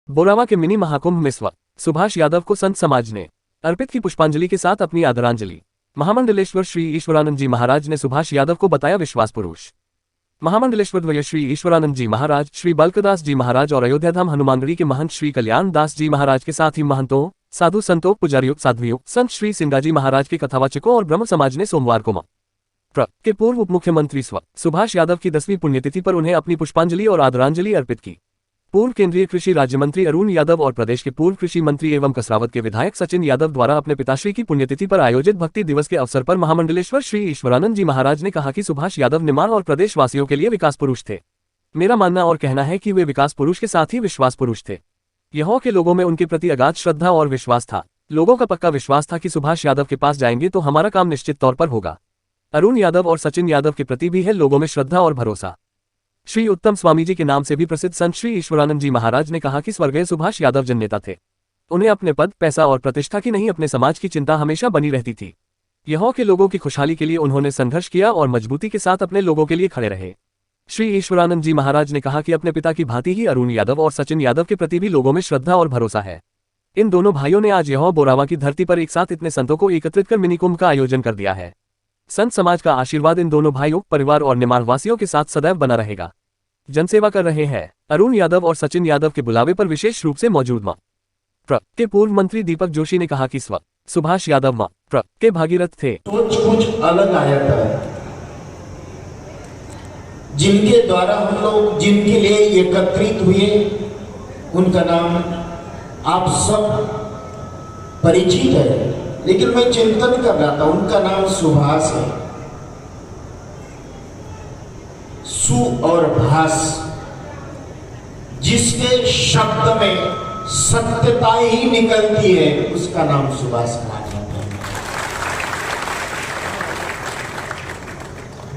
बोरावा के मिनी महाकुंभ में सुभाष यादव को संत समाज ने अर्पित की पुष्पांजलि के साथ अपनी आदरांजलि। महामंडलेश्वर श्री ईश्वरानंद जी महाराज ने सुभाष यादव को बताया विश्वास पुरुष। महामंडलेश्वर द्वय श्री ईश्वरानंद जी महाराज, श्री बल्कदास जी महाराज और अयोध्याधाम हनुमानगढ़ी के महंत श्री कल्याण दास जी महाराज के साथ ही महंतों, साधु संतों, पुजारियों, साध्वियों, संत श्री सिंगाजी महाराज के कथावाचकों और ब्रह्म समाज ने सोमवार को के पूर्व उप मुख्यमंत्री सुभाष यादव की 10वीं पुण्यतिथि पर उन्हें अपनी पुष्पांजलि और आदरांजलि अर्पित की। पूर्व केंद्रीय कृषि राज्य मंत्री अरुण यादव और प्रदेश के पूर्व कृषि मंत्री एवं कसरावत के विधायक सचिन यादव द्वारा अपने पिताश्री की पुण्यतिथि पर आयोजित भक्ति दिवस के अवसर पर महामंडलेश्वर श्री ईश्वरानंद जी महाराज ने कहा कि सुभाष यादव निमाड़ और प्रदेशवासियों के लिए विकास पुरुष थे। मेरा मानना और कहना है कि वे विकास पुरुष के साथ ही विश्वास पुरुष थे। यहाँ के लोगों में उनके प्रति अगाध श्रद्धा और विश्वास था। लोगों का पक्का विश्वास था कि सुभाष यादव के पास जाएंगे तो हमारा काम निश्चित तौर पर होगा। अरुण यादव और सचिन यादव के प्रति भी है लोगों में श्रद्धा और भरोसा। श्री उत्तम स्वामी जी के नाम से भी प्रसिद्ध संत श्री ईश्वरानंद जी महाराज ने कहा कि स्वर्गीय सुभाष यादव जननेता थे। उन्हें अपने पद, पैसा और प्रतिष्ठा की नहीं, अपने समाज की चिंता हमेशा बनी रहती थी। यहाँ के लोगों की खुशहाली के लिए उन्होंने संघर्ष किया और मजबूती के साथ अपने लोगों के लिए खड़े रहे। श्री ईश्वरानंद जी महाराज ने कहा कि अपने पिता की भांति ही अरुण यादव और सचिन यादव के प्रति भी लोगों में श्रद्धा और भरोसा है। इन दोनों भाइयों ने आज यहाँ बोरावा की धरती पर एक साथ इतने संतों को एकत्रित कर मिनी कुंभ का आयोजन कर दिया है। संत समाज का आशीर्वाद इन दोनों भाइयों, परिवार और निमाड़वासियों के साथ सदैव बना रहेगा। जनसेवा कर रहे हैं। अरुण यादव और सचिन यादव के बुलावे पर विशेष रूप से मौजूद के पूर्व मंत्री दीपक जोशी ने कहा कि सुभाष यादव के भागीरथ थे। कुछ अलग आया था, जिनके द्वारा हम लोग जिनके लिए एकत्रित हुए उनका नाम आप सब परिचित है, लेकिन मैं चिंतन कर रहा था, उनका नाम सुभाष है। सु और भास, जिसके शब्द में सत्यता ही निकलती है, उसका नाम सुभाष कहा जाता है।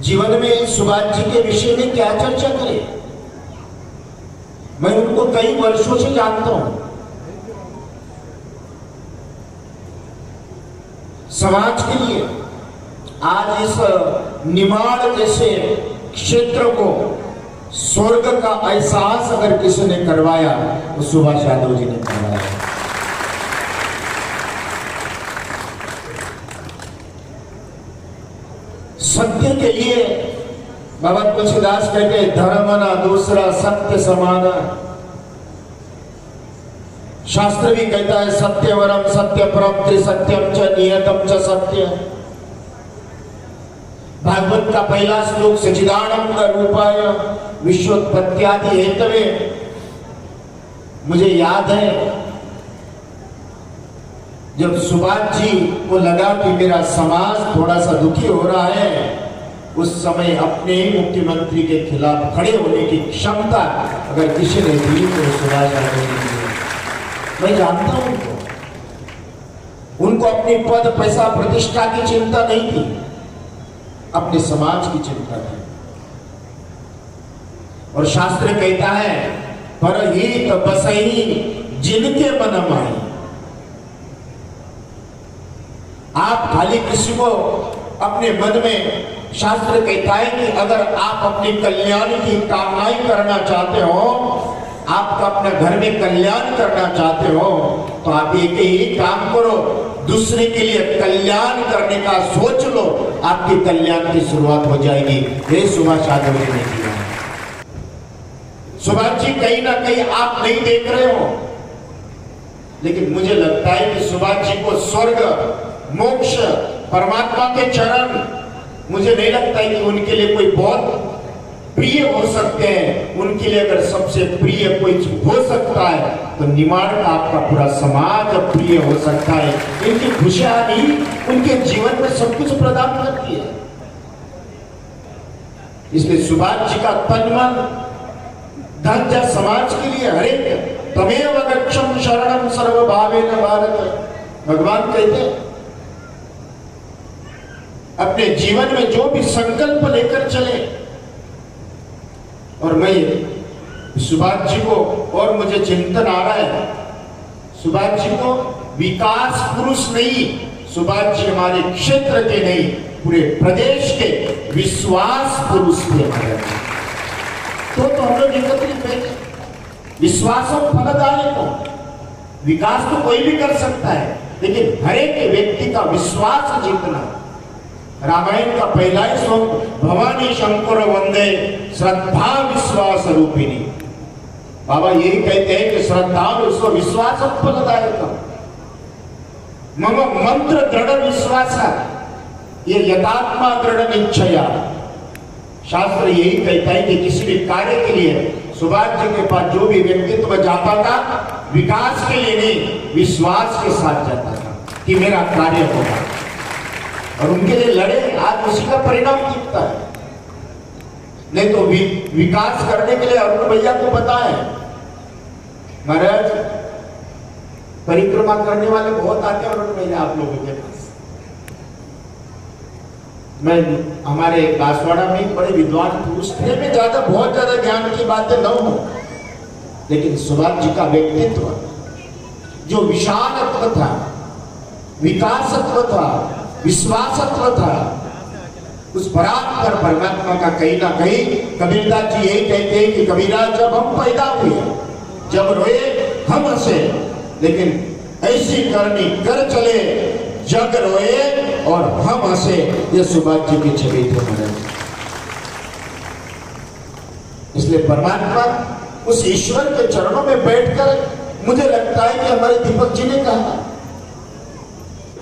जीवन में सुभाष जी के विषय में क्या चर्चा करें? मैं उनको कई वर्षों से जानता हूं। समाज के लिए आज इस निमाड़ जैसे क्षेत्र को स्वर्ग का एहसास अगर किसी ने करवाया तो सुभाष यादव जी ने करवाया। सत्य के लिए बाबा तुलसीदास कहते धर्म न दूसरा सत्य समान। शास्त्र भी कहता है सत्यवरम सत्य परम त्रिसत्यम च नियतम च सत्य। भागवत का पहला श्लोक सच्चिदानंद रूपाय विश्वोत्पत्त्यादि हेतवे। मुझे याद है जब सुभाष जी को लगा कि मेरा समाज थोड़ा सा दुखी हो रहा है, उस समय अपने ही मुख्यमंत्री के खिलाफ खड़े होने की क्षमता अगर किसी ने दी तो सुभाष यादव जी। मैं जानता हूं उनको अपनी पद, पैसा, प्रतिष्ठा की चिंता नहीं थी, अपने समाज की चिंता थी। और शास्त्र कहता है परहित बसई जिनके मन माई। आप खाली किसी को अपने मन में, शास्त्र कहता है कि अगर आप अपने कल्याण की कामनाएं करना चाहते हो, आपका अपने घर में कल्याण करना चाहते हो, तो आप एक ही काम करो, दूसरे के लिए कल्याण करने का सोच लो, आपकी कल्याण की शुरुआत हो जाएगी। ये सुभाष यादव जी ने किया। सुभाष जी कहीं ना कहीं आप नहीं देख रहे हो, लेकिन मुझे लगता है कि सुभाष जी को स्वर्ग, मोक्ष, परमात्मा के चरण, मुझे नहीं लगता है कि उनके लिए कोई बहुत प्रिय हो सकते हैं। उनके लिए अगर सबसे प्रिय कोई हो सकता है तो निमाड़ का आपका पूरा समाज प्रिय हो सकता है। इनकी खुशहाली उनके जीवन में सब कुछ प्रदान करती है। इसलिए सुभाष जी का तन मन धन जन समाज के लिए हरेक तमेव गच्छम शरणम सर्वभावेन भारत। भगवान कहते हैं अपने जीवन में जो भी संकल्प लेकर चले। और मैं सुभाष जी को, और मुझे चिंतन आ रहा है, सुभाष जी को विकास पुरुष नहीं, सुभाष जी हमारे क्षेत्र के नहीं, पूरे प्रदेश के विश्वास पुरुष थे हमारे। तो हम लोग एकत्रित बैठे, विश्वासों फलदायक। विकास तो कोई भी कर सकता है, लेकिन हर एक व्यक्ति का विश्वास जीतना। रामायण का पहला ही श्लोक, भवानी शंकर वंदे श्रद्धा विश्वास रूपिणी। बाबा यही कहते हैं कि श्रद्धा विश्वास फलदायक। मम मंत्र दृढ़ विश्वास, ये यथात्मा दृढ़ निश्चया। शास्त्र यही कहता है कि किसी भी कार्य के लिए सुभाष जी के पास जो भी व्यक्तित्व जाता था, विकास के लिए नहीं, विश्वास के साथ जाता था कि मेरा कार्य होगा, और उनके लिए लड़े। आज उसी का परिणाम दिखता है। नहीं तो विकास करने के लिए अरुण भैया को बताएं, महाराज परिक्रमा करने वाले बहुत आते हैं अरुण भैया आप लोगों के पास। मैं हमारे बांसवाड़ा में बड़े विद्वान पुरुष थे, में बहुत ज्यादा ज्ञान की बातें न हो, लेकिन सुभाष जी का व्यक्तित्व जो विशालत्व था, विकासत्व था, विश्वासत्व था, उस परात्पर परमात्मा का कहीं ना कहीं कबीरदास जी यही कहते हैं कि कबीरा जब हम पैदा हुए, जब रोए हम हंसे, लेकिन ऐसी करनी कर चले, जग रोए और हम हंसे। ये सुभाष जी की छवि थे महाराज। इसलिए परमात्मा उस ईश्वर के चरणों में बैठकर, मुझे लगता है कि हमारे दीपक जी ने कहा,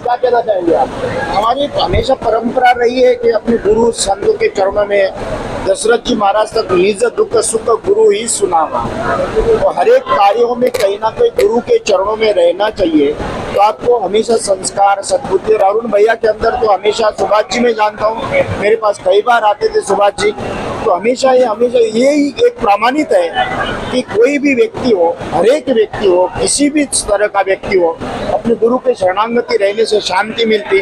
क्या कहना चाहेंगे आप? हमारी हमेशा परंपरा रही है कि अपने गुरु संतों के चरणों में, दशरथ जी महाराज तक निज दुख सुख गुरु ही सुनावा। तो हर एक कार्यों में कहीं ना कहीं गुरु के चरणों में रहना चाहिए। तो आपको हमेशा संस्कार सद्बुद्धि, और अरुण भैया के अंदर तो हमेशा, सुभाष जी में जानता हूँ, मेरे पास कई बार आते थे सुभाष जी, तो हमेशा यही एक प्रमाणित है कि कोई भी व्यक्ति हो, हर एक व्यक्ति हो, किसी भी तरह का व्यक्ति हो, अपने गुरु के शरणागति रहने से शांति मिलती,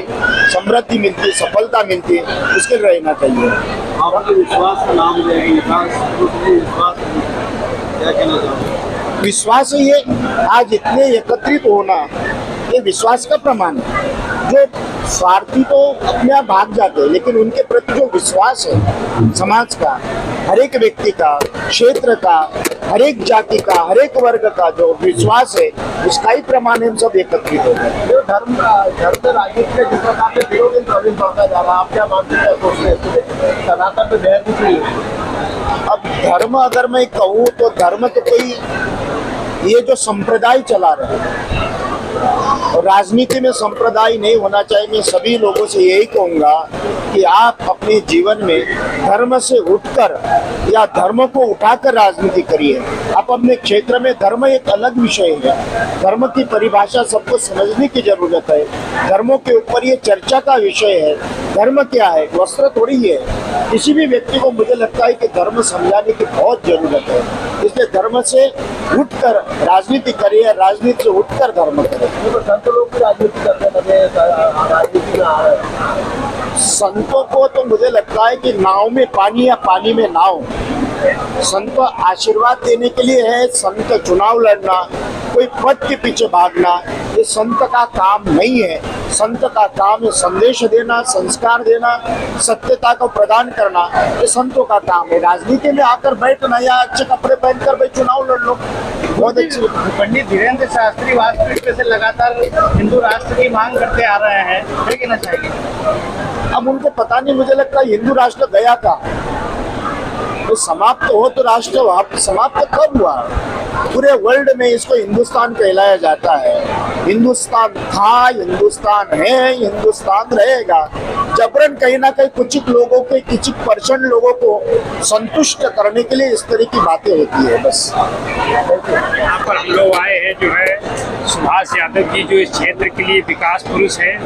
समृद्धि मिलती, सफलता मिलती, उसके रहना चाहिए। आपके विश्वास का नाम है विकास, क्या कहना चाहोगे? विश्वास ये आज इतने एकत्रित होना, ये विश्वास का प्रमाण है। जो स्वार्थी तो अपने आप भाग जाते हैं, लेकिन उनके प्रति जो विश्वास है समाज का, हर एक व्यक्ति का, क्षेत्र का, हर एक जाति का, हर एक वर्ग का जो विश्वास है, उसका ही प्रमाण हम सब एकत्रित हो गए। जो धर्म राजनीति जिस प्रकार से विरोधी प्रवृत्त होता जा रहा है, आप क्या मानते हैं? सनातन पे बहस दिख रही है। अब धर्म अगर मैं कहूँ तो धर्म तो कोई, ये जो संप्रदाय चला रहे हैं, और राजनीति में संप्रदाय नहीं होना चाहिए। मैं सभी लोगों से यही कहूंगा कि आप अपने जीवन में धर्म से उठकर या धर्म को उठाकर राजनीति करिए। आप अपने क्षेत्र में, धर्म एक अलग विषय है, धर्म की परिभाषा सबको समझने की जरूरत है। धर्मों के ऊपर ये चर्चा का विषय है। धर्म क्या है? वस्त्र थोड़ी है। किसी भी व्यक्ति को मुझे लगता है कि धर्म समझाने की बहुत जरूरत है। इसलिए धर्म से उठकर राजनीति करिए, राजनीति से उठकर धर्म करें। तो संत लोग भी राजनीति करने लगे, राजनीति में आ रहे। संतों को तो मुझे लगता है कि नाव में पानी या पानी में नाव। संत आशीर्वाद देने के लिए है, संत चुनाव लड़ना, कोई पद के पीछे भागना, ये संत का काम नहीं है। संत का काम है संदेश देना, संस्कार देना, सत्यता को प्रदान करना, ये संतों का काम है। राजनीति में आकर बैठना या अच्छे कपड़े पहनकर भाई चुनाव लड़ लो, बहुत अच्छी। पंडित धीरेन्द्र शास्त्री वास्तविक से लगातार हिंदू राष्ट्र की मांग करते आ रहे हैं, क्या कहना चाहिए? अब उनको पता नहीं, मुझे लगता है हिंदू राष्ट्र गया था, तो समाप्त हो तो राष्ट्र समाप्त कब हुआ? पूरे वर्ल्ड में इसको हिंदुस्तान कहलाया जाता है। हिंदुस्तान था, हिंदुस्तान है, हिंदुस्तान रहेगा। जबरन कहीं ना कहीं कुछ लोगों के, कुछ परसेंट लोगों को संतुष्ट करने के लिए इस तरह की बातें होती है, बस। यहाँ पर हम लोग आए हैं, जो है सुभाष यादव जी जो इस क्षेत्र के लिए विकास पुरुष हैं,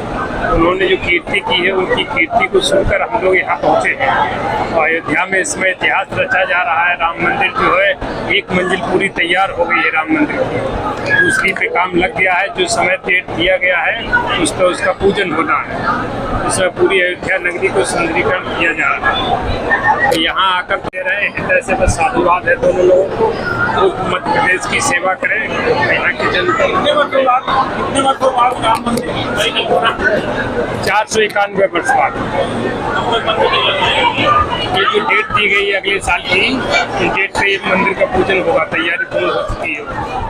उन्होंने जो कीर्ति की है, उनकी कीर्ति को सुनकर हम लोग यहाँ पहुँचे हैं। और अयोध्या में इसमें इतिहास रचा जा रहा है। राम मंदिर जो है, एक मंजिल पूरी तैयार हो गई है राम मंदिर की, दूसरी पे काम लग गया है। जो समय डेट दिया गया है उस पर उसका पूजन होना है। इसमें पूरी अयोध्या नगरी को सुंदरीकरण किया जा रहा है। तो यहाँ आकर दे रहे हृदय से बस साधुवाद है दोनों लोगों को। वो मध्य प्रदेश की सेवा करें, यहाँ की जनता। कितने वर्षों बाद राम मंदिर 491 वर्ष बाद ये जो डेट की गई है अगले साल की डेट से मंदिर का पूजन होगा, तैयारी पूर्ण हो चुकी है।